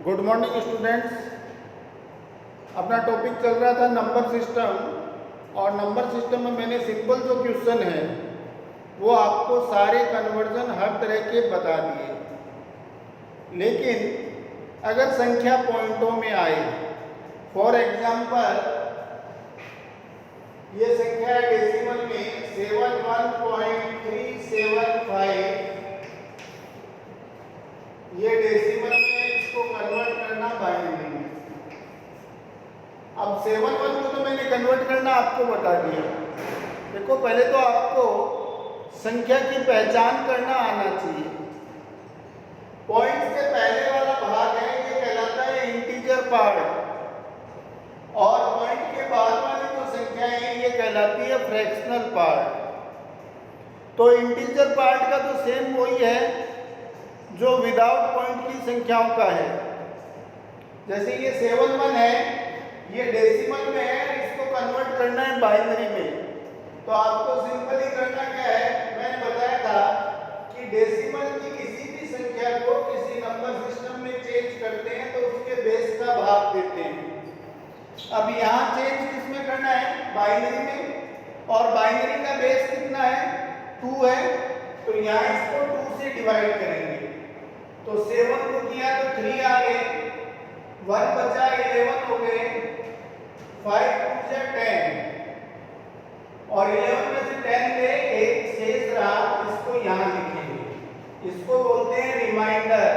Good morning students. अपना topic चल रहा था नंबर सिस्टम, और नंबर सिस्टम में मैंने सिंपल जो क्वेश्चन है वो आपको सारे कन्वर्जन हर तरह के बता दिए। लेकिन अगर संख्या पॉइंटों में आए, फॉर एग्जांपल ये संख्या है डेसिमल में 71.375, ये डेसिमल में, इसको कन्वर्ट करना बाइनरी में। अब 71 को तो मैंने कन्वर्ट करना आपको बता दिया। देखो, पहले तो आपको संख्या की पहचान करना आना चाहिए। पॉइंट के पहले वाला भाग है, ये कहलाता है इंटीजर पार्ट, और पॉइंट के बाद वाली जो संख्या है ये कहलाती है फ्रैक्शनल पार्ट। तो इंटीजर पार्ट का तो सेम वही है जो विदाउट पॉइंट की संख्याओं का है। जैसे ये 71 है, ये डेसिमल में है, इसको कन्वर्ट करना है बाइनरी में। तो आपको सिंपली करना क्या है, मैंने बताया था कि डेसिमल की किसी भी संख्या को किसी नंबर सिस्टम में चेंज करते हैं तो उसके बेस का भाग देते हैं। अब यहाँ चेंज किसमें करना है, बाइनरी में, और बाइनरी का बेस कितना है, 2 है। तो यहाँ इसको 2 से डिवाइड करेंगे। तो 7 को किया तो 3 आ गए, 1 बचा 11 हो गए, 5 2 से 10, और 11 में से 10 गए, एक शेष रहा, इसको यहाँ लिखेंगे। इसको बोलते हैं रिमाइंडर,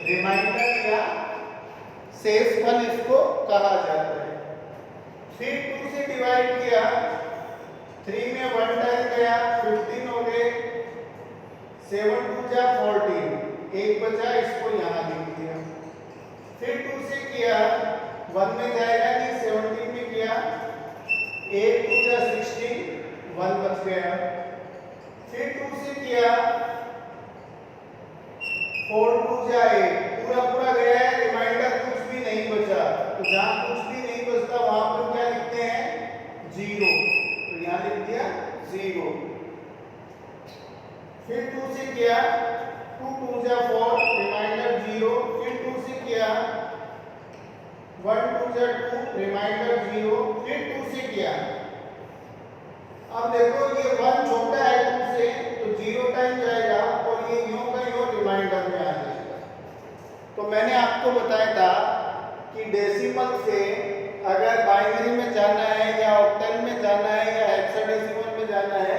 रिमाइंडर या शेषफल इसको कहा जाता है। फिर 2 से डिवाइड किया, 3 में 1 10 गया, 15 हो गए, 7 2 जा 14, एक बचा, इसको यहाँ लिख दिया। फिर 2 से किया, 1 में जाएगा नहीं, 17 में किया, 8 2 जा 16, 1 बच गया। फिर 2 से किया, 4 2 जा 8, पूरा पूरा गया है, रिमाइंडर कुछ भी नहीं बचा। तो जहाँ कुछ भी नहीं बचता वहां पर क्या लिखते हैं, 0। तो यहाँ लिख दिया 0। फिर 2 से किया, 2 2 जा 4, रिमाइंडर 0। फिर 2 से किया, 1 2 जा 2, रिमाइंडर 0। फिर 2 से किया, अब देखो ये 1 छोटा है 2 से, तो 0 टाइम जाएगा, और ये यूं का यूं रिमाइंडर में आ जाएगा। तो मैंने आपको बताया था कि डेसिमल से अगर बाइनरी में जाना है, या ऑक्टल में जाना है, या हेक्साडेसिमल में जाना है,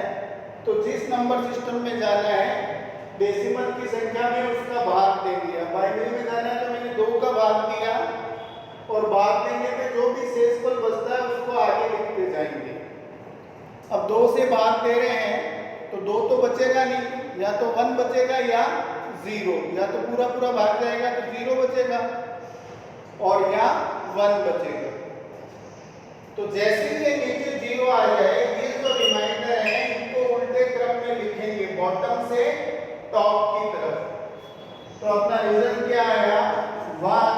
तो जिस नंबर सिस्टम में जाना है डेसिमल की संख्या में उसका भाग दे दिया। बाइनरी में जाना है तो मैंने 2 का भाग दिया, और भाग देने पे जो भी शेषफल बचता है उसको आगे लिखते जाएंगे। अब 2 से भाग दे रहे हैं तो 2 तो बचेगा नहीं, या तो 1 बचेगा या 0, या तो पूरा पूरा भाग जाएगा तो 0 बचेगा, और या 1 बचेगा। तो जैसे ही ये नीचे 0 आ जाए, ये जो रिमाइंडर है इनको उल्टे क्रम में लिखेंगे, बॉटम से टॉप की तरफ। तो अपना रिजल्ट क्या आया, 1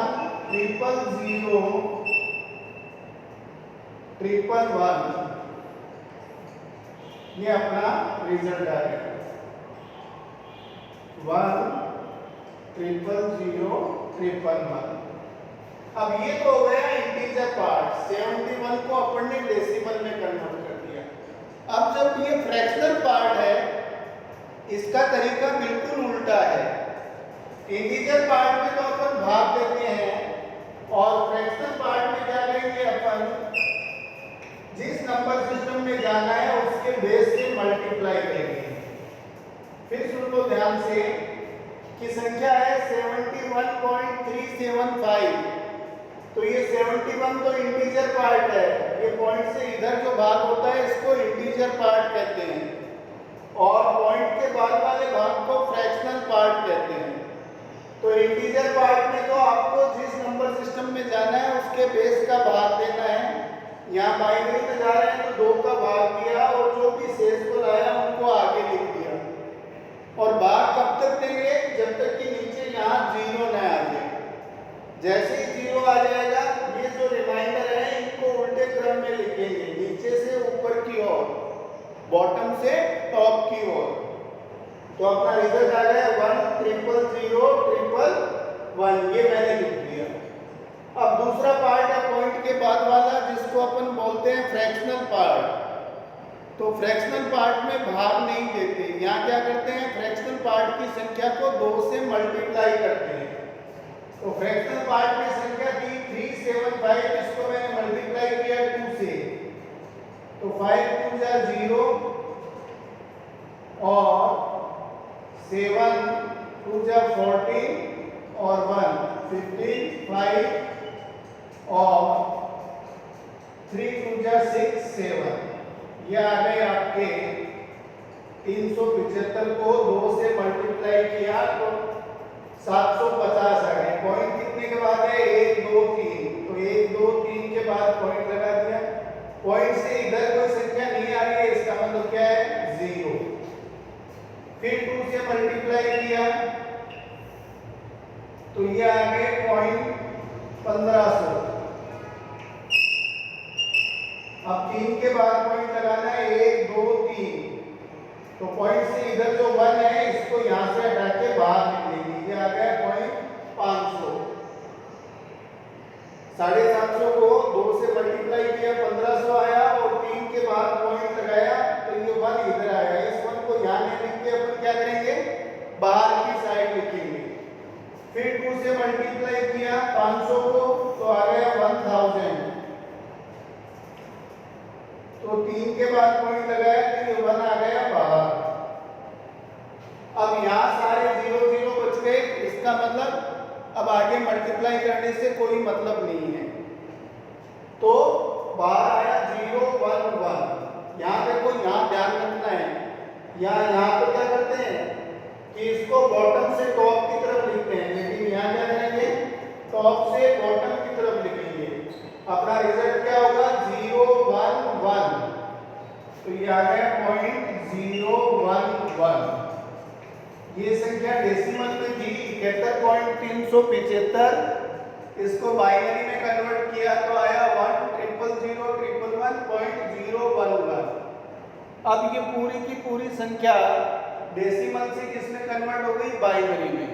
0 0 1 1 1, ये अपना रिजल्ट आएगा, 1 0 0 1 1। अब ये तो हो गया इंटीजर पार्ट। 71 को अपन ने डेसिमल में कन्वर्ट कर दिया। अब जब ये फ्रैक्शनल पार्ट है, इसका तरीका बिल्कुल उल्टा है। इंटीजर पार्ट में तो अपन भाग देते हैं, और फ्रैक्शनल पार्ट में क्या करेंगे, अपन जिस नंबर सिस्टम में जाना है उसके बेस से मल्टीप्लाई करेंगे। फिर सुन लो ध्यान से कि संख्या है 71.375। तो ये 71 तो इंटीजर पार्ट है, ये पॉइंट से इधर जो भाग होता है इसको इंटीजर पार्ट कहते हैं, और पॉइंट के बाद वाले भाग को फ्रैक्शनल पार्ट कहते हैं। तो इंटीजर पार्ट में तो आपको जिस नंबर सिस्टम में जाना है उसके बेस का भाग देना है। यहाँ बाइनरी में जा रहे हैं तो 2 का भाग दिया, और जो भी शेषफल आया उनको आगे लिख दिया। और भाग कब तक देंगे, जब तक कि नीचे यहाँ 0 न आ जाए। जैसे ही 0 आ जाएगा, ये जो रिमाइंडर है इनको उल्टे क्रम में लिखेंगे, नीचे से ऊपर की ओर, बॉटम से टॉप की ओर। तो अपना रिजल्ट आ गया 1 0 1, ये मैंने लिख दिया। अब दूसरा पार्ट है पॉइंट के बाद वाला, जिसको अपन बोलते हैं फ्रैक्शनल पार्ट। तो फ्रैक्शनल पार्ट में भाग नहीं देते। यहाँ क्या करते हैं, फ्रैक्शनल पार्ट की संख्या को 2 से मल्टीप्लाई करते हैं। तो फ्रैक्शनल पार्ट की संख्या थी 375, इसको मैंने मल्टीप्लाई किया 2 से, तो 5 2 जा 0 और 7 2 जा 14 और 1 15 5 और 3 2 जा 6 7। ये आ गए आपके 375 को 2 से मल्टीप्लाई किया तो 750 आ गए। पॉइंट कितने के बाद है, 1 2 3, तो 1 2 3 के बाद पॉइंट लगा दिया। पॉइंट से इधर कोई संख्या नहीं आ रही है, इसका मतलब क्या है, 0। फिर 2 से मल्टीप्लाई किया तो ये आ गए पॉइंट 1500। अब 3 के बाद पॉइंट लगाना है, 1 2 3, तो पॉइंट से इधर जो 1 है इसको यहां से हटा के बाहर निकलेंगे, ये आ गया पॉइंट 500। 750 को 2 से मल्टीप्लाई किया 1500 आया और 3 के बाद पॉइंट लगाया तो ये 1 इधर आया। इस 1 को यहां नहीं लिख के अपन क्या करेंगे, बाहर की साइड लिखेंगे। फिर 2 से मल्टीप्लाई किया 500 को तो आ गया 1000, तो 3 के बाद पॉइंट लगाया तो ये 1 आ गया बाहर। अब यहाँ सारे 0 0 बच गए, इसका मतलब अब आगे मल्टीप्लाई करने से कोई मतलब नहीं है, तो बाहर आया 0 1 1। यहाँ देखो, यहाँ ध्यान रखना है, यहाँ तो क्या करते हैं कि इसको बॉटम से टॉप की तरफ लिखते हैं, लेकिन यहाँ क्या करेंगे, टॉप से बॉटम की तरफ लिखेंगे। अपना रिजल्ट क्या होगा, 0 1 1, तो ये आ गया पॉइंट 0 1 1। ये संख्या डेसिमल में थी 71.375, इसको बाइनरी में कन्वर्ट किया तो आया 1000111.011। अब ये पूरी की पूरी संख्या डेसिमल से किसमें कन्वर्ट हो गई, बाइनरी में।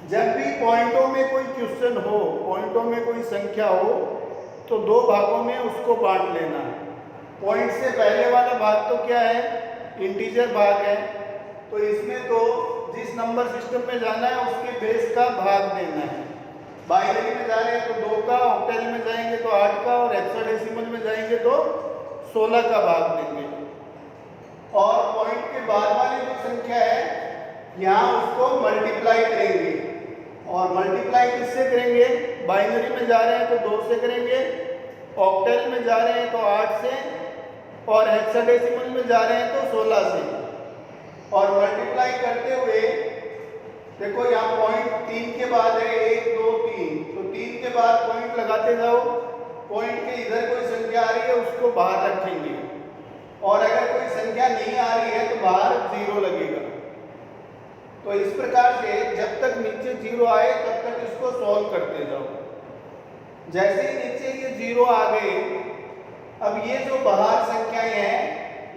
जब भी पॉइंटों में कोई क्वेश्चन हो, पॉइंटों में कोई संख्या हो, तो 2 भागों में उसको बांट लेना है। पॉइंट से पहले वाला भाग तो क्या है, इंटीजर भाग है, तो इसमें तो जिस नंबर सिस्टम में जाना है उसके बेस का भाग देना है। बाइनरी में जा रहे हैं तो 2 का, ऑक्टल में जाएंगे तो 8 का और हेक्साडेसिमल में जाएंगे तो 16 का भाग देंगे। और पॉइंट के बाद वाली जो संख्या है यहाँ उसको मल्टीप्लाई करेंगे, और मल्टीप्लाई किससे करेंगे, बाइनरी में जा रहे हैं तो 2 से करेंगे, ऑक्टल में जा रहे हैं तो 8 से, और हेक्साडेसिमल में जा रहे हैं तो 16 से। और मल्टीप्लाई करते हुए देखो यहाँ पॉइंट 3 के बाद है 1 2 3, तो 3 के बाद पॉइंट लगाते जाओ। पॉइंट के इधर कोई संख्या आ रही है उसको बाहर रखेंगे, और अगर कोई संख्या नहीं आ रही है तो बाहर 0 लगेगा। तो इस प्रकार से जब तक नीचे 0 आए तब तक इसको सॉल्व करते जाओ। जैसे ही नीचे ये 0 आ गए, अब ये जो बाहर संख्याएं हैं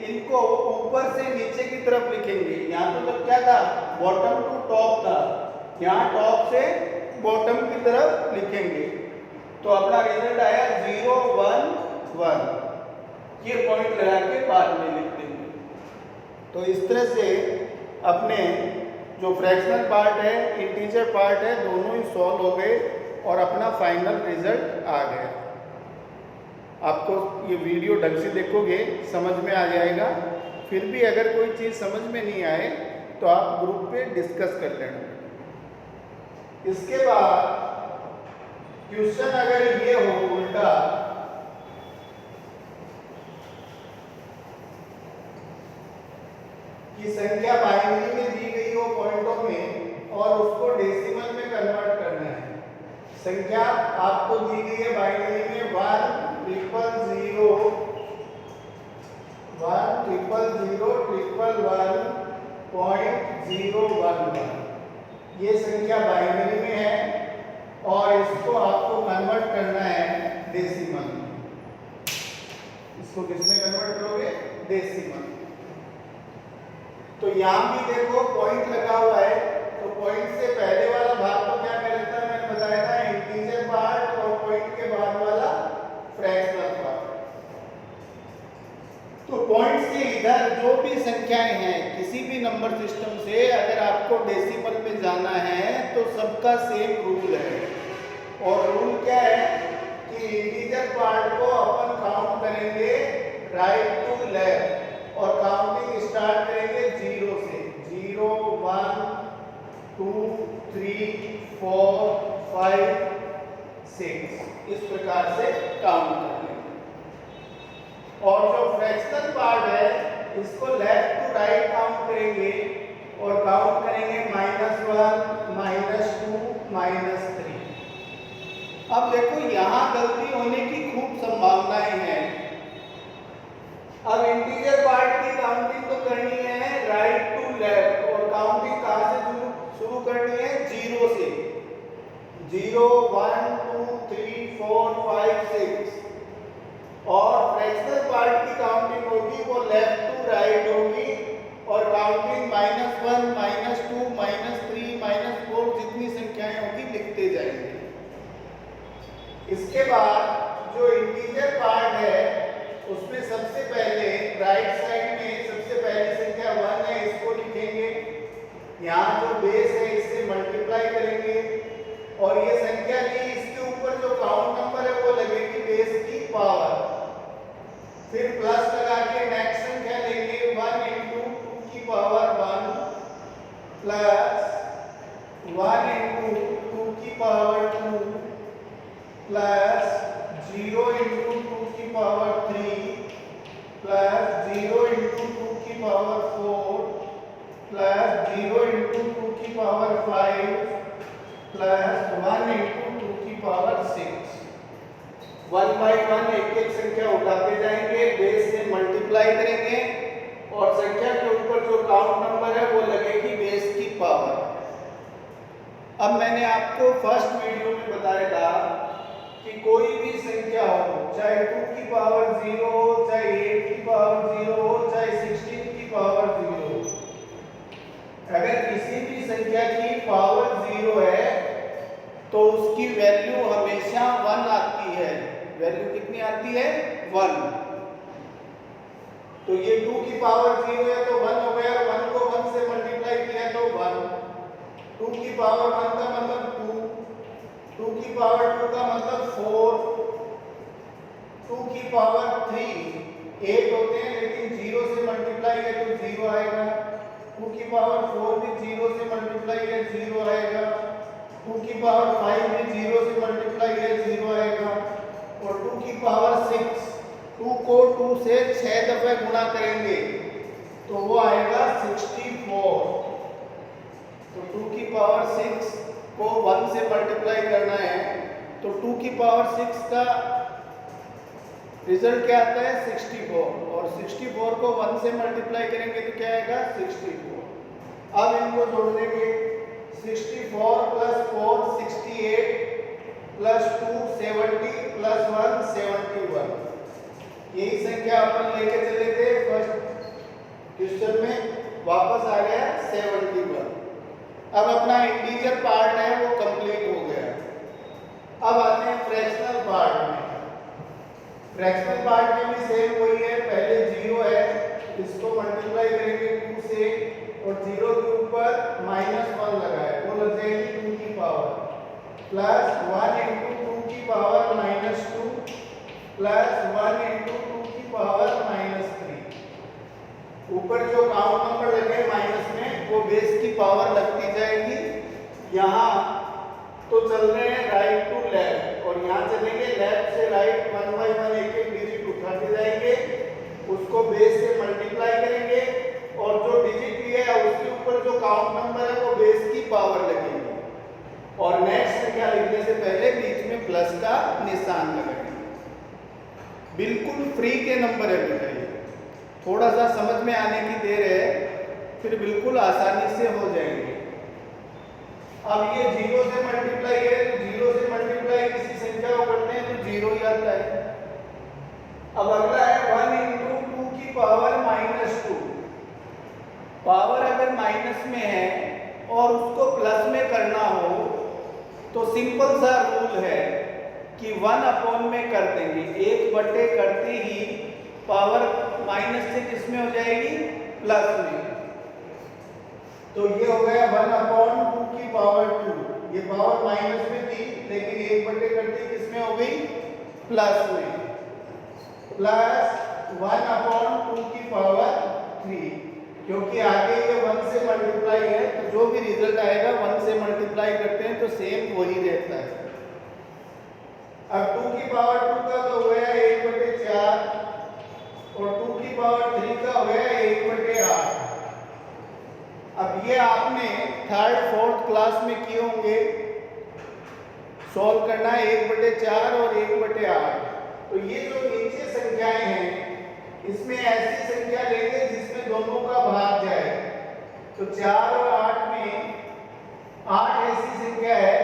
इनको ऊपर से नीचे की तरफ लिखेंगे। यहाँ तो जब क्या था, बॉटम टू टॉप था, यहाँ टॉप से बॉटम की तरफ लिखेंगे। तो अपना रिजल्ट आया 0 1 1, ये पॉइंट लगा के बाद में लिख देंगे। तो इस तरह से अपने जो फ्रैक्शनल पार्ट है, इंटीजर पार्ट है, दोनों ही सॉल्व हो गए और अपना फाइनल रिजल्ट आ गया। आपको ये वीडियो ढंग से देखोगे समझ में आ जाएगा। फिर भी अगर कोई चीज़ समझ में नहीं आए तो आप ग्रुप पे डिस्कस कर लेना। इसके बाद क्वेश्चन अगर ये हो उल्टा, कि संख्या बाइनरी में दी गई हो पॉइंटों में और उसको डेसिमल में कन्वर्ट करना है। संख्या आपको दी गई है बाइनरी में 1 0 1 ये संख्या बाइनरी में है और इसको आपको कन्वर्ट करना है डेसिमल में। इसको किसमें कन्वर्ट करोगे, डेसिमल। तो यहाँ भी देखो पॉइंट लगा हुआ है, तो पॉइंट से पहले वाला भाग तो क्या नंबर सिस्टम से अगर आपको डेसिमल में जाना है तो सबका सेम रूल है। और रूल क्या है कि इंटीजर पार्ट को अपन काउंट करेंगे राइट टू लेफ्ट और काउंटिंग स्टार्ट करेंगे 0 से। 0 1 2 3 4 5 6 इस प्रकार से काउंट करेंगे। और जो फ्रैक्शनल पार्ट है इसको लेफ्ट टू राइट काउंट करेंगे और काउंट करेंगे -1 -2 -3। अब देखो यहाँ गलती होने की खूब संभावनाएं हैं। अब इंटीजर पार्ट की काउंटिंग तो करनी है राइट टू लेफ्ट और काउंटिंग कहाँ से शुरू करनी है 0 से। 0 1 2 3 4 5 6 और फ्रैक्शनल पार्ट की काउंटिंग होगी वो लेफ्ट टू राइट होगी और काउंटिंग -1 -2 -3 -4 जितनी संख्याएं होगी लिखते जाएंगे। इसके बाद जो इंटीजर पार्ट है उसमें सबसे पहले राइट साइड में सबसे पहली संख्या 1 है, इसको लिखेंगे। यहाँ जो बेस है इससे मल्टीप्लाई करेंगे और ये संख्या ली, इसके ऊपर जो काउंट नंबर है वो लगेगी बेस की पावर। फिर प्लस लगा के नेक्स्ट संख्या लेंगे 1 × 2 की पावर 1 प्लस 1 × 2 की पावर 2 प्लस 0 × 2 की पावर 3 प्लस 0 × 2 की पावर 4 प्लस 0 × 2 की पावर 5 प्लस 1 × 2 की पावर 6। 1 बाय 1 एक एक संख्या उठाते जाएंगे, बेस से मल्टीप्लाई करेंगे और संख्या के ऊपर जो काउंट नंबर है वो लगेगी बेस की पावर। अब मैंने आपको फर्स्ट वीडियो में बताया था कि कोई भी संख्या हो, चाहे 2 की पावर 0 हो, चाहे 8 की पावर 0 हो, चाहे 16 की पावर 0 हो, अगर किसी भी संख्या की पावर 0 है तो उसकी वैल्यू हमेशा 1 आती है। वैल्यू कितनी आती है 1। तो ये 2 की पावर 0 है तो 1 हो गया, 1 को 1 से मल्टीप्लाई किया तो 1। 2 की पावर 1 का मतलब 2, 2 की पावर 2 का मतलब 4, 2 की पावर 3 8 होते हैं लेकिन 0 से मल्टीप्लाई है तो 0 आएगा। 2 की पावर 4 भी 0 से मल्टीप्लाई है 0 आएगा। 2 की पावर 5 भी 0 से मल्टीप्लाई है 0 आएगा। और 2 की पावर 6, 2 को 2 से 6 दफे गुणा करेंगे तो वो आएगा 64। तो 2 की पावर 6 को 1 से मल्टीप्लाई करना है तो 2 की पावर 6 का रिजल्ट क्या आता है 64 और 64 को 1 से मल्टीप्लाई करेंगे तो क्या आएगा 64। अब इनको जोड़ देंगे 64 प्लस 4 68 प्लस 2 70 प्लस 1 71। यही संख्या अपन लेके चले थे फर्स्ट क्वेश्चन में, वापस आ गया 71। अब अपना इंटीजर पार्ट है वो कंप्लीट हो गया। अब आते हैं फ्रैक्शनल पार्ट में। फ्रैक्शनल पार्ट में भी सेम वही है, पहले 0 है इसको मल्टीप्लाई करेंगे 2 से और 0 के ऊपर -1 लगाए वो लग जाएगी 2 की पावर प्लस 1 × 2 की पावर -2 प्लस 1 × 2 की पावर -3। ऊपर जो काउंट नंबर लगे माइनस में वो बेस की पावर लगती जाएगी। यहाँ तो चल रहे हैं राइट टू लेफ्ट और यहाँ चलेंगे लेफ्ट से राइट 1 बाय 1 एक एक डिजिट उठाते जाएंगे, उसको बेस से मल्टीप्लाई करेंगे और जो डिजिट लिया है उसके ऊपर जो काउंट नंबर है वो बेस की पावर लगेगी और नेक्स्ट संख्या लिखने से पहले बीच में प्लस का निशान लगाएंगे। बिल्कुल फ्री के नंबर है बेटा, ये थोड़ा सा समझ में आने की देर है फिर बिल्कुल आसानी से हो जाएंगे। अब ये 0 से मल्टीप्लाई है तो 0 से मल्टीप्लाई किसी संख्या को करते हैं तो 0 ही आता है। अब अगला है 1 × 2 की पावर -2। पावर अगर माइनस में है और उसको प्लस में करना हो तो सिंपल सा रूल है कि 1 में कर देंगे, 1 करते ही पावर माइनस से किस में हो जाएगी प्लस में। तो ये हो गया 1/2 की पावर 2। ये पावर माइनस में थी लेकिन 1/3 किसमें हो गई, प्लस में, प्लस 1/2 की पावर 3, क्योंकि आगे ये 1 से मल्टीप्लाई है तो जो भी रिजल्ट आएगा 1 से मल्टीप्लाई करते हैं तो सेम वही रहता है। अब 2 की पावर 2 का तो हो गया 1/4 और 2 की पावर 3 का हो गया 1/8। अब ये आपने थर्ड फोर्थ क्लास में किए होंगे, सॉल्व करना है 1/4 और 1/8। तो ये जो नीचे संख्याएं हैं इसमें ऐसी संख्या लेंगे जिसमें दोनों का भाग जाए। तो 4 और 8 में 8 ऐसी संख्या है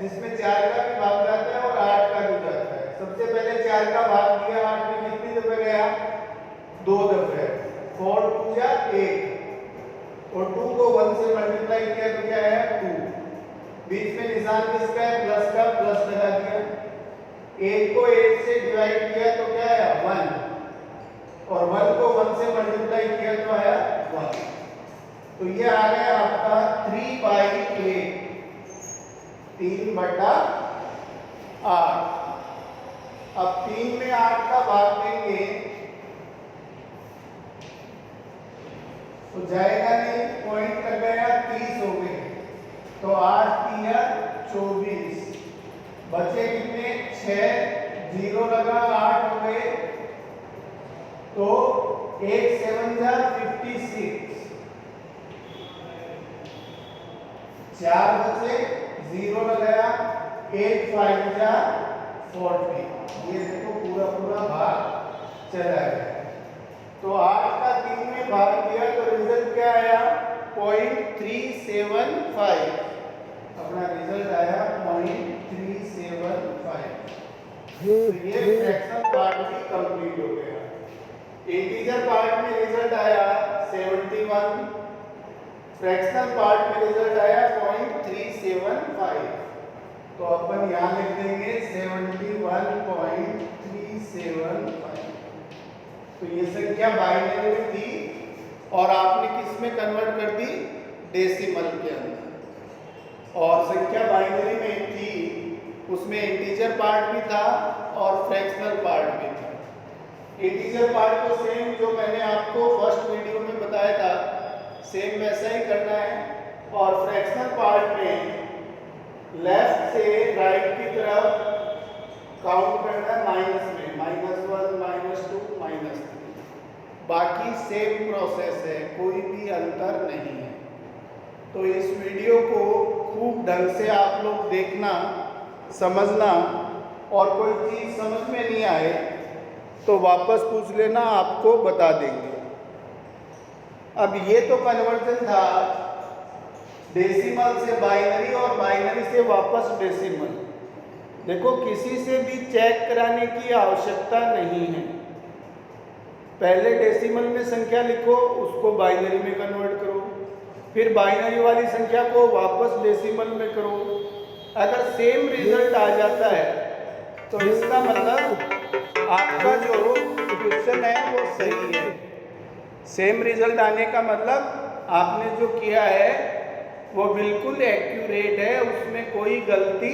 जिसमें 4 का भी भाग जाता है और 8 का भी जाता है। सबसे पहले 4 का भाग दिया, 8 में कितनी दफे गया, 2 दफे, 4 2 जा 8 और 2 को 1 से मल्टीप्लाई किया तो क्या है 2, बीच में निशान किसका है, प्लस का, प्लस लगा दिया। 8 को 8 से डिवाइड किया तो क्या है 1 और 1 को 1 से मल्टीप्लाई किया तो आया 1। तो ये आ गया आपका 3/8, 3/8। अब 3 में 8 का भाग देंगे तो जाएगा नहीं, पॉइंट लग गया 30 हो गए। तो 8 3 24, बचे कितने 6, 0 लगा 8 हो गए तो 8 7 जा 56, 4 बचे 0 लगाया 8 5 जा 40। ये देखो पूरा पूरा भाग चला गया। तो 8 का 3 में भाग दिया तो रिजल्ट क्या आया 0.375। अपना रिजल्ट आया 0.375। तो ये फ्रैक्शनल पार्ट भी कंप्लीट हो गया। इंटीजर पार्ट में रिजल्ट आया 71, फ्रैक्शनल पार्ट में रिजल्ट आया 0.375। तो अपन यहाँ लिख देंगे 71.375। तो ये संख्या बाइनरी में थी और आपने किस में कन्वर्ट कर दी, डेसिमल के अंदर। और संख्या बाइनरी में थी उसमें इंटीजर पार्ट भी था और फ्रैक्शनल पार्ट भी था। इंटीजर पार्ट को सेम जो मैंने आपको फर्स्ट वीडियो में बताया था सेम वैसा ही करना है। और फ्रैक्शनल पार्ट में लेफ्ट से राइट की तरफ काउंट करना है माइनस में, -1 -2 -3। बाकी सेम प्रोसेस है, कोई भी अंतर नहीं है। तो इस वीडियो को खूब ढंग से आप लोग देखना, समझना, और कोई चीज़ समझ में नहीं आए तो वापस पूछ लेना, आपको बता देंगे। अब ये तो कन्वर्जन था डेसिमल से बाइनरी और बाइनरी से वापस डेसिमल। देखो किसी से भी चेक कराने की आवश्यकता नहीं है। पहले डेसिमल में संख्या लिखो, उसको बाइनरी में कन्वर्ट करो, फिर बाइनरी वाली संख्या को वापस डेसिमल में करो। अगर सेम रिजल्ट आ जाता है तो इसका मतलब आपका जो क्वेश्चन है वो सही है। सेम रिजल्ट आने का मतलब आपने जो किया है वो बिल्कुल एक्यूरेट है, उसमें कोई गलती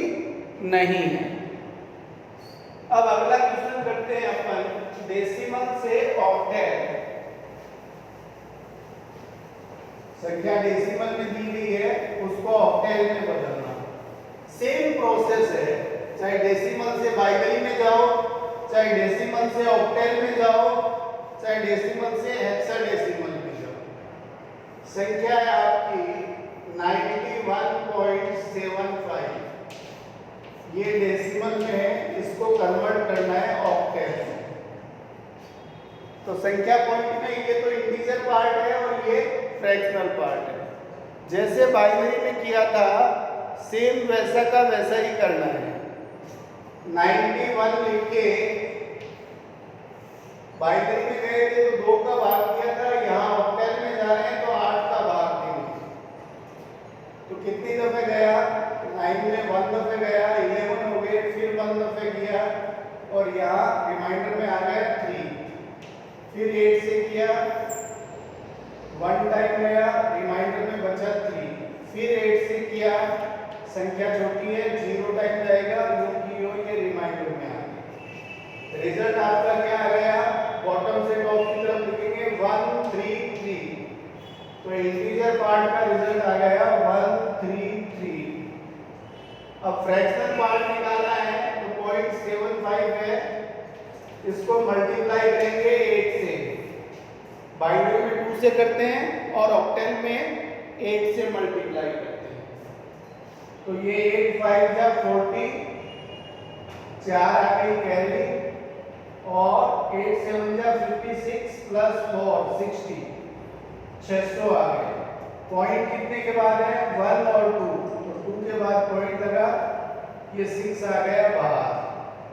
नहीं है। अब अगला क्वेश्चन करते हैं अपन डेसिमल से ऑक्टेल। संख्या डेसिमल में दी गई है उसको ऑक्टेल में बदलना। सेम प्रोसेस है, चाहे डेसिमल से बाइनरी में जाओ, चाहे डेसिमल से ऑक्टेल में जाओ, चाहे डेसिमल से हेक्साडेसिमल में जाओ। संख्या है आपकी 91.75। ये डेसिमल में है, इसको कन्वर्ट करना है ऑक्टेल में। तो संख्या पॉइंट में ये तो इंटीजर पार्ट है और ये फ्रैक्शनल पार्ट है। जैसे बाइनरी में किया था सेम वैसा का वैसा ही करना है। 91 लिख के बाइनरी में गए थे तो 2 का भाग किया था, यहाँ ऑक्टेल में जा रहे हैं तो 8 का भाग देंगे। तो कितनी दफे गया, 9 में 1 दफे गया, 11 हो गए, फिर 1 दफे किया और यहाँ रिमाइंडर में आ गया 3, फिर 8 से किया 1 टाइम गया, रिमाइंडर में बचा 3, फिर 8 से किया, संख्या छोटी है, 0 टाइम जाएगा, ये रिमाइंडर में आ गया। रिजल्ट आपका क्या आ गया? बॉटम से टॉप की तरफ लिखेंगे 133, तो इंटीजर पार्ट का रिजल्ट आ गया 133। अब फ्रैक्शनल पार्ट निकालना है तो 0.75 है, इसको मल्टीप्लाई करेंगे 8 से, बाइनरी में 2 से करते हैं और ऑक्टेल में 8 से मल्टीप्लाई करते हैं। तो ये 8 5 जा 40, 4 आ गई कैरी, और 8 7 जा 56 प्लस 4 60, 600 आ गए। पॉइंट कितने के बाद है? 1 और 2, तो 2 के बाद पॉइंट लगा, ये 6 आ गया बाहर।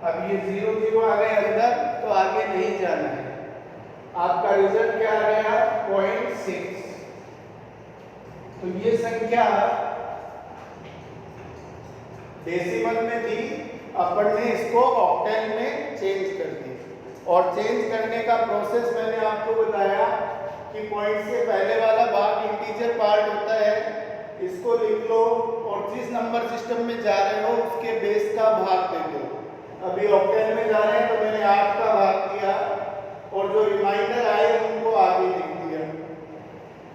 अब ये 0 0 आ गए अंदर, तो आगे नहीं जाना है। आपका रिजल्ट क्या आ गया? 0.6। तो ये संख्या डेसिमल में थी, अपन ने इसको ऑक्टेल में चेंज कर दी, और चेंज करने का प्रोसेस मैंने आपको बताया कि पॉइंट से पहले वाला भाग इंटीजर पार्ट होता है, इसको लिख लो और जिस नंबर सिस्टम में जा रहे हो उसके बेस का भाग दे दो। अभी ऑक्टेल में जा रहे हैं तो मैंने 8 का भाग दिया, और जो रिमाइंडर आए उनको आगे लिख दिया।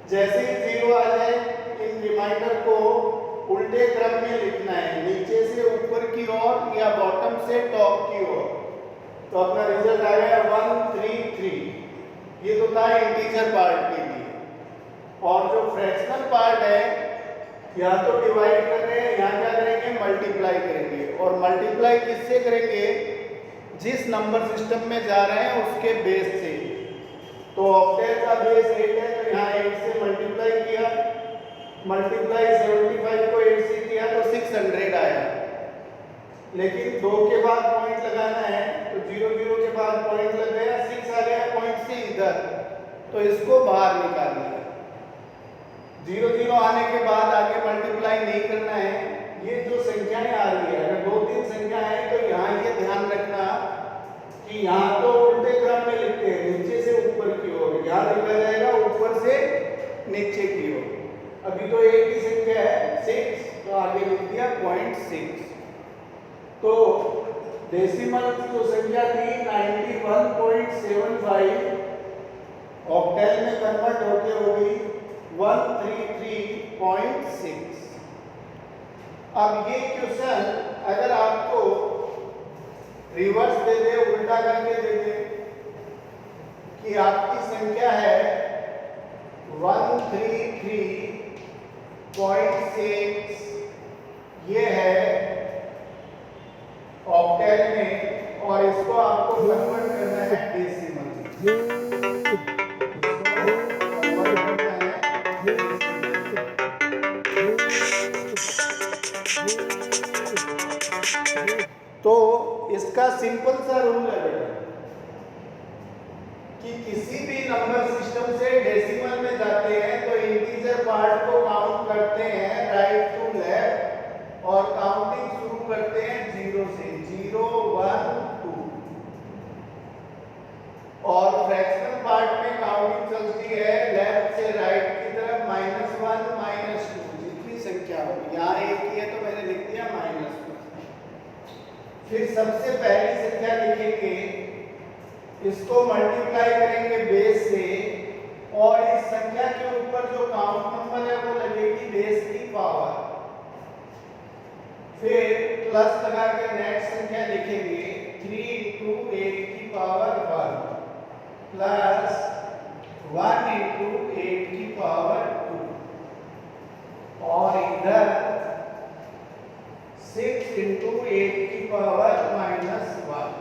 जैसे ही 0 आ जाए, इन रिमाइंडर को उल्टे क्रम में लिखना है, नीचे से ऊपर की ओर या बॉटम से टॉप की ओर। तो अपना रिजल्ट आ गया 133। ये तो था इंटीजर पार्ट के लिए। और जो फ्रैक्शनल पार्ट है, या तो डिवाइड कर रहे हैं, यहाँ क्या करेंगे? मल्टीप्लाई करेंगे, और मल्टीप्लाई किससे करेंगे? जिस नंबर सिस्टम में जा रहे हैं उसके बेस से। तो ऑक्टेल का बेस 8 है, तो यहाँ 8 से मल्टीप्लाई किया, मल्टीप्लाई 75 को 8 से किया तो 600 आया। लेकिन 2 के बाद पॉइंट लगाना है, तो 0 0 के बाद पॉइंट लग गया, 6 आ गया पॉइंट से इधर, तो इसको बाहर निकालना है। 0 0 आने के बाद आगे मल्टीप्लाई नहीं करना है। ये जो संख्याएं आ रही है, अगर 2-3 संख्या है तो यहाँ ये ध्यान रखना कि यहाँ तो उल्टे क्रम में लिखते हैं, नीचे से ऊपर की ओर, यहाँ लिखा जाएगा ऊपर से नीचे की ओर। अभी तो एक ही संख्या है 6, तो आगे लिख दिया 0.6। तो डेसिमल जो संख्या थी 91.75 ऑक्टेल में कन्वर्ट होके हो गई 133.6। अब ये क्वेश्चन अगर आपको रिवर्स दे दे, उल्टा करके दे दे कि आपकी संख्या है 133.6, ये है ऑक्टेल में, और इसको आपको कन्वर्ट करना है डेसिमल में। तो इसका सिंपल सा रूल है बेटा कि किसी भी नंबर सिस्टम से डेसिमल में जाते हैं तो इंटीजर पार्ट को काउंट करते हैं राइट टू लेफ्ट, और काउंटिंग शुरू करते हैं 0 से, 0 1 2, और फ्रैक्शनल पार्ट में काउंटिंग चलती है लेफ्ट से राइट की तरफ, -1 -2, जितनी संख्या हो। यहाँ 1 ही है तो मैंने लिख दिया -1। फिर सबसे पहली संख्या लिखेंगे, इसको मल्टीप्लाई करेंगे बेस से, और इस संख्या के ऊपर जो काउंट नंबर है वो लगेगी बेस की पावर। फिर प्लस लगा के नेक्स्ट संख्या लिखेंगे 3 × 8 की पावर 1 प्लस 1 × 8 की पावर 2, और इधर 6 × 8 की पावर -1।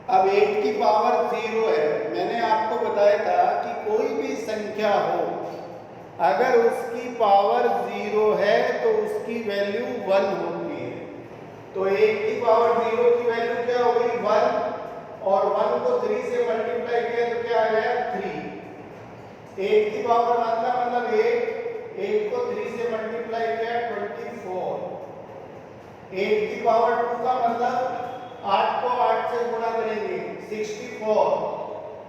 अब 8 की पावर 0 है। मैंने आपको बताया था कि कोई भी संख्या हो, अगर उसकी पावर 0 है तो उसकी वैल्यू 1 होती है। तो 8 की पावर 0 की वैल्यू क्या हो गई? 1, और 1 को 3 से मल्टीप्लाई किया तो क्या आ गया? 3। 8 की पावर 1 का मतलब 8, 8 को 3 से मल्टीप्लाई किया 24। 8 की पावर 2 का मतलब 8 को 8 से गुणा करेंगे 64,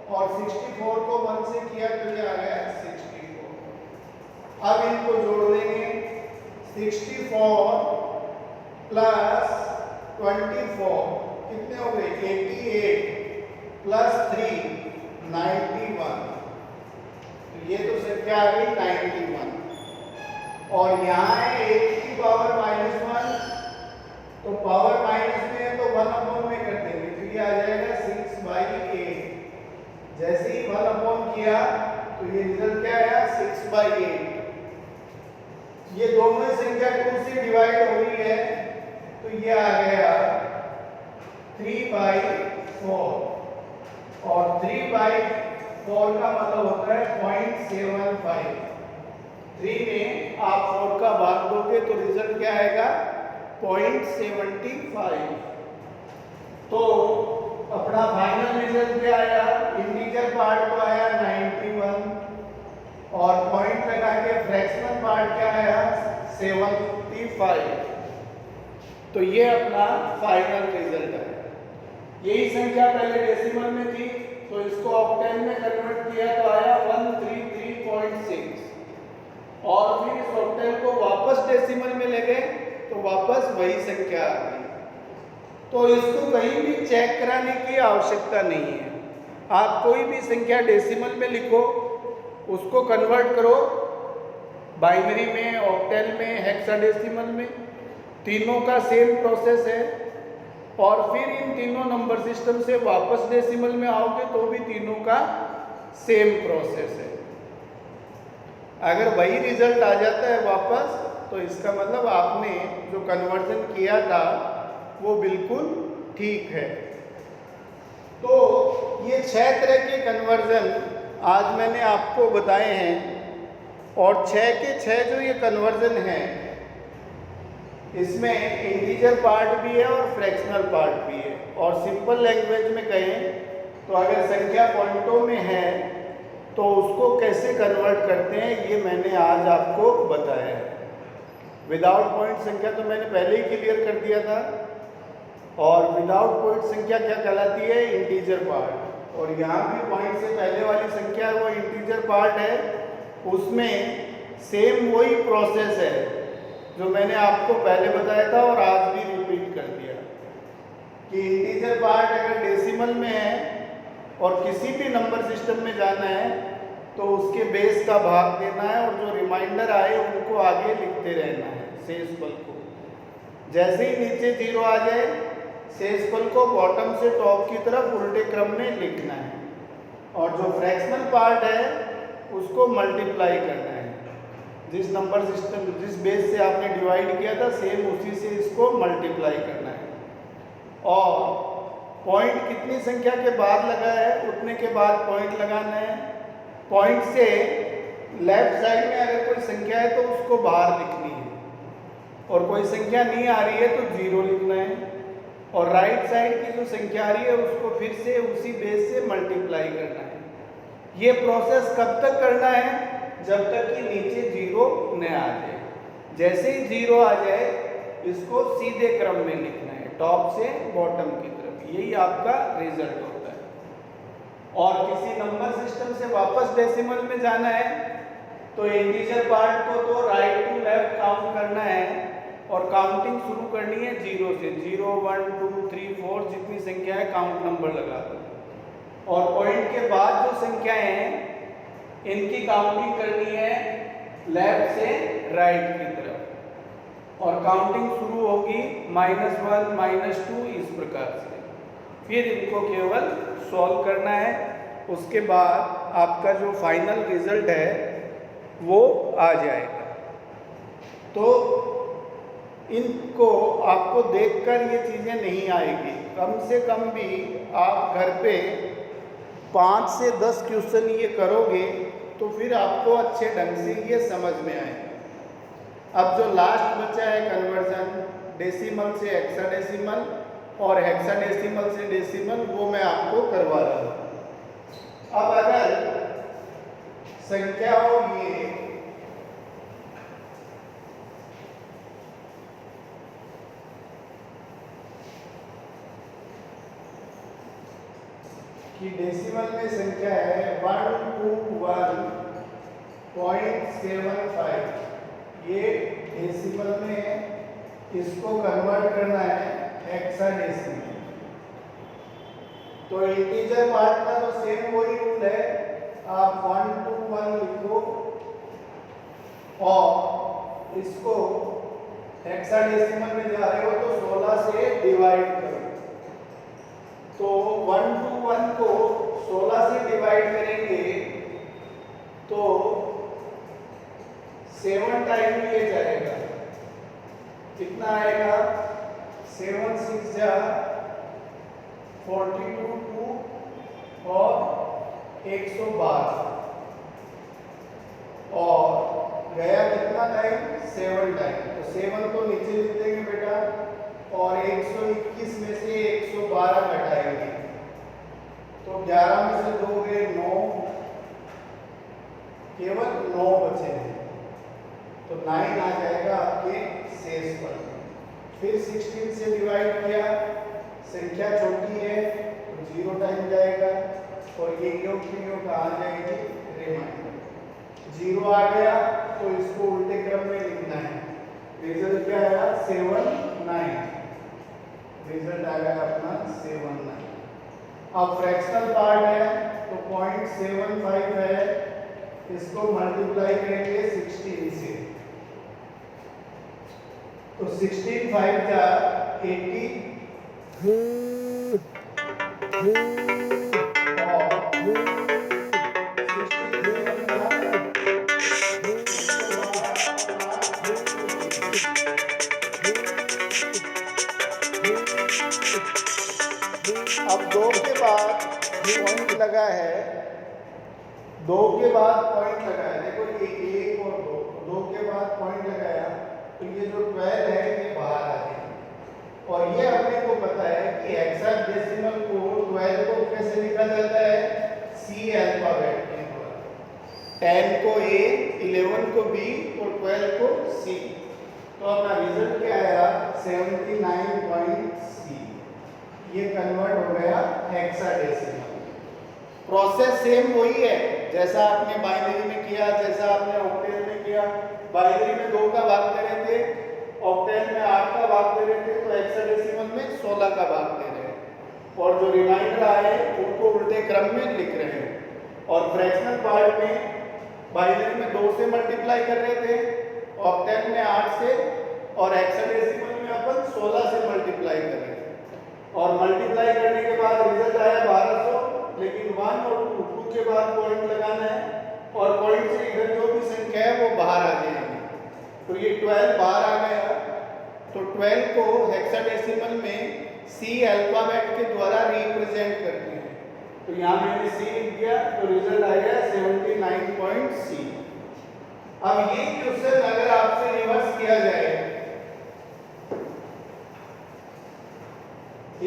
और 64 को 1 से किया तो ये आ गया 64। अब इनको जोड़ देंगे, 64 प्लस 24 कितने हो गए 88 प्लस 3 91। तो ये तो संख्या आ गई 91। और यहाँ है 8 की पावर -1, तो पावर माइनस में है तो 1/, में कर देंगे तो ये आ जाएगा 6/8। जैसे ही 1/, किया तो ये रिजल्ट क्या आया 6/8। ये दोनों संख्या 2 से डिवाइड हो रही है तो ये आ गया 3/4। और 3/4 का मतलब होता है 0.75। 3 में आप 4 का भाग दोगे तो रिजल्ट क्या आएगा 0.75। तो अपना फाइनल रिजल्ट क्या आया, इंटीजर पार्ट तो आया 91 और पॉइंट लगा के फ्रैक्शनल पार्ट क्या आया 75। तो ये अपना फाइनल रिजल्ट है। यही संख्या पहले डेसिमल में थी तो इसको ऑक्टेन में कन्वर्ट किया तो आया 133.6 और फिर इस ऑक्टेन को वापस डेसिमल में ले गए तो वापस वही संख्या आ गई। तो इसको कहीं भी चेक कराने की आवश्यकता नहीं है। आप कोई भी संख्या डेसिमल में लिखो, उसको कन्वर्ट करो बाइनरी में, ऑक्टेल में, हेक्साडेसिमल में, तीनों का सेम प्रोसेस है। और फिर इन तीनों नंबर सिस्टम से वापस डेसिमल में आओगे तो भी तीनों का सेम प्रोसेस है। अगर वही रिजल्ट आ जाता है वापस तो इसका मतलब आपने जो कन्वर्जन किया था वो बिल्कुल ठीक है। तो ये 6 तरह के कन्वर्जन आज मैंने आपको बताए हैं और 6 के 6 जो ये कन्वर्जन हैं इसमें इंटीजर पार्ट भी है और फ्रैक्शनल पार्ट भी है। और सिंपल लैंग्वेज में कहें तो अगर संख्या पॉइंटों में है तो उसको कैसे कन्वर्ट करते हैं ये मैंने आज आपको बताया है। विदाउट पॉइंट संख्या तो मैंने पहले ही क्लियर कर दिया था। और विदाउट पॉइंट संख्या क्या कहलाती है, इंटीजर पार्ट। और यहाँ भी पॉइंट से पहले वाली संख्या वो इंटीजर पार्ट है, उसमें सेम वही प्रोसेस है जो मैंने आपको पहले बताया था और आज भी रिपीट कर दिया कि इंटीजर पार्ट अगर डेसिमल में है और किसी भी नंबर सिस्टम में जाना है तो उसके बेस का भाग देना है और जो रिमाइंडर आए उनको आगे लिखते रहना है शेषफल को। जैसे ही नीचे 0 आ जाए शेषफल को बॉटम से टॉप की तरफ उल्टे क्रम में लिखना है। और जो फ्रैक्शनल पार्ट है उसको मल्टीप्लाई करना है। जिस नंबर सिस्टम जिस बेस से आपने डिवाइड किया था सेम उसी से इसको मल्टीप्लाई करना है। और पॉइंट कितनी संख्या के बाद लगा है उतने के बाद पॉइंट लगाना है। पॉइंट से लेफ्ट साइड में अगर कोई संख्या है तो उसको बाहर लिखनी है और कोई संख्या नहीं आ रही है तो 0 लिखना है। और राइट साइड की जो संख्या आ रही है उसको फिर से उसी बेस से मल्टीप्लाई करना है। ये प्रोसेस कब तक करना है, जब तक कि नीचे 0 न आ जाए। जैसे ही 0 आ जाए इसको सीधे क्रम में लिखना है टॉप से बॉटम की तरफ। यही आपका रिजल्ट होता है। और किसी नंबर सिस्टम से वापस डेसिमल में जाना है तो इंटीजर पार्ट को तो राइट टू लेफ्ट काउंट करना है और काउंटिंग शुरू करनी है 0 से। 0 1 2 3 4 जितनी संख्या है काउंट नंबर लगा दो। और पॉइंट के बाद जो संख्याएं हैं इनकी काउंटिंग करनी है लेफ्ट से राइट की तरफ और काउंटिंग शुरू होगी -1 -2 इस प्रकार से। फिर इनको केवल सॉल्व करना है, उसके बाद आपका जो फाइनल रिजल्ट है वो आ जाएगा। तो इनको आपको देखकर ये चीज़ें नहीं आएगी। कम से कम भी आप घर पे 5 से 10 क्वेश्चन ये करोगे तो फिर आपको अच्छे ढंग से ये समझ में आएगा। अब जो लास्ट बचा है कन्वर्जन डेसिमल से हेक्साडेसिमल और हेक्साडेसिमल से डेसिमल वो मैं आपको करवा रहा हूँ। अब अगर संख्या हो ये कि डेसिमल में संख्या है 121.75। ये डेसिमल में है, इसको कन्वर्ट करना है हेक्साडेसिमल। तो इंटीजर पार्ट का तो सेम वही रूल है, आप 121 लिखो और इसको हेक्साडेसिमल में जा रहे हो तो 16 से डिवाइड करो। तो 121 को 16 से डिवाइड करेंगे तो 7 टाइम ये जाएगा। कितना आएगा? 7 6 जा 42 2 और 112 और गया कितना टाइम? 7 टाइम। तो 7 तो नीचे लिख देंगे बेटा और 121 में से 112 घटाएंगे तो 11 में से 2 गए 9, केवल 9 बचे हैं तो 9 आ जाएगा आपके शेष पर। फिर 16 से डिवाइड किया, संख्या छोटी है तो 0 टाइम जाएगा और ये योग की योग कहाँ जाएगी? रिमाइंडर। 0 आ गया तो इसको उल्टे क्रम में लिखना है। रिजल्ट क्या आया? 7 9। रिजल्ट आ गया अपना 7 9। अब फ्रैक्शनल पार्ट है तो 0.75 है, इसको मल्टीप्लाई करेंगे 16 से तो 16 5 जा 80 अब 2 के बाद पॉइंट लगा है, 2 के बाद पॉइंट लगा है। देखो ये 1 और 2 के बाद पॉइंट लगाया तो ये जो 12 है ये बाहर आ गया। और ये अपने को पता है कि हेक्साडेसिमल को 12 को कैसे लिखा जाता है? सी अल्फाबेट के द्वारा। 10 को ए, 11 को बी और 12 को सी। तो अपना रिजल्ट क्या आया? 79.C। ये कन्वर्ट हो गया हेक्साडेसिमल। प्रोसेस सेम वही है जैसा आपने बाइनरी में किया, जैसा आपने ऑक्टेल में किया। बाइनरी में 2 का भाग दे रहे थे, ऑक्टेल में 8 का भाग दे रहे थे, तो हेक्साडेसिमल में 16 का भाग दे रहे हैं और जो रिमाइंडर आए उनको उल्टे क्रम में लिख रहे हैं। और फ्रैक्शनल पार्ट में बाइनरी में 2 से मल्टीप्लाई कर रहे थे, ऑक्टेल में 8 से और हेक्साडेसिमल में अपन 16 से मल्टीप्लाई कर रहे थे। और मल्टीप्लाई करने के बाद रिजल्ट आया 1200, लेकिन 1 और 2 के बाद पॉइंट लगाना है और पॉइंट से इधर जो भी संख्या है वो बाहर आ जाएगी। तो ये 12 बाहर आ गया तो 12 को हेक्साडेसिमल में सी अल्फाबेट के द्वारा रिप्रेजेंट करते हैं। तो यहाँ मैंने सी लिख दिया तो रिजल्ट आएगा 79.C। अब ये क्वेश्चन अगर आपसे रिवर्स किया जाए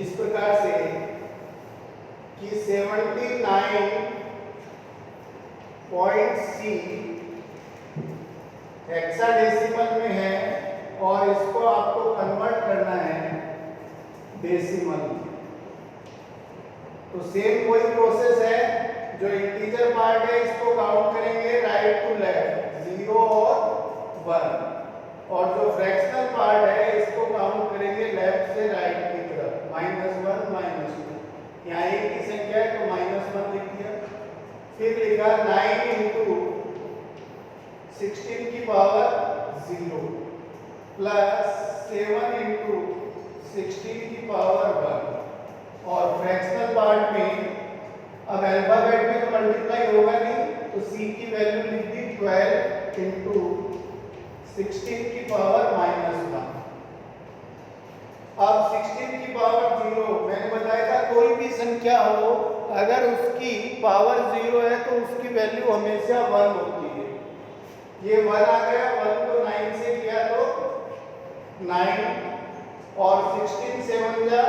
इस प्रकार से कि 79.C हेक्साडेसिमल में है और इसको आपको कन्वर्ट करना है डेसिमल। तो सेम वही प्रोसेस है, जो इंटीजर पार्ट है इसको काउंट करेंगे राइट टू लेफ्ट 0 और 1 और जो फ्रैक्शनल पार्ट है इसको काउंट करेंगे लेफ्ट से राइट की तरफ -1 -2। यहाँ एक की संख्या है तो -1 लिख दिया। फिर लिखा 9 × 16 की पावर 0 प्लस 7 × 16 की पावर 1। और फ्रैक्शनल पार्ट में अब अल्फाबेट में तो मल्टीप्लाई होगा नहीं तो c की वैल्यू लिख दी 12 × 16 की पावर -1। अब 16 की पावर 0 मैंने बताया था कोई भी संख्या हो अगर उसकी पावर 0 है तो उसकी वैल्यू हमेशा 1 होती है। ये 1 आ गया, 1 को 9 से किया तो 9 और 16 7 जा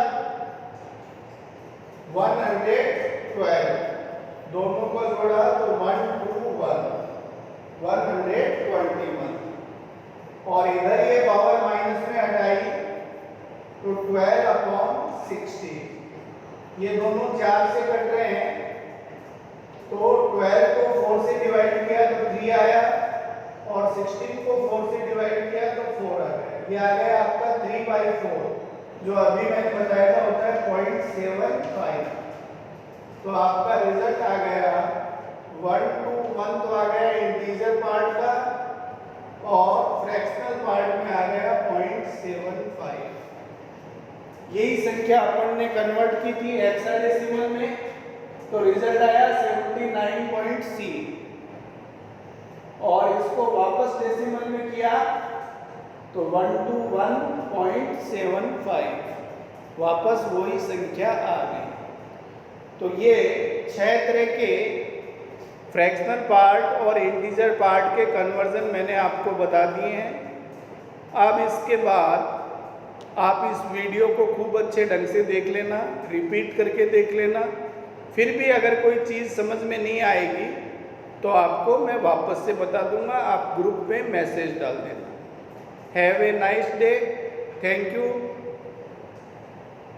112, दोनों को जोड़ा तो 121 121 और इधर ये पावर माइनस में हटाई तो 12/16। ये दोनों 4 से कट रहे हैं तो 12 को 4 से डिवाइड किया तो 3 आया और 16 को 4 से डिवाइड किया तो 4 आ गया। ये आ गया आपका 3/4, जो अभी मैंने बताया था होता है 0.75। तो आपका रिजल्ट आ गया 1 to 1 तो आ गया इंटीजर पार्ट का और फ्रैक्शनल पार्ट में आ गया 0.75। यही संख्या अपन ने कन्वर्ट की थी हेक्साडेसिमल में, तो रिजल्ट आया 79.C। और इसको वापस डेसिमल में किया तो 1 to 1.75, वापस वही संख्या आ गई। तो ये 6 तरह के फ्रैक्शनल पार्ट और इंटीजर पार्ट के कन्वर्जन मैंने आपको बता दिए हैं। अब इसके बाद आप इस वीडियो को खूब अच्छे ढंग से देख लेना, रिपीट करके देख लेना। फिर भी अगर कोई चीज़ समझ में नहीं आएगी तो आपको मैं वापस से बता दूंगा, आप ग्रुप में मैसेज डाल देना। Have a nice day, thank you.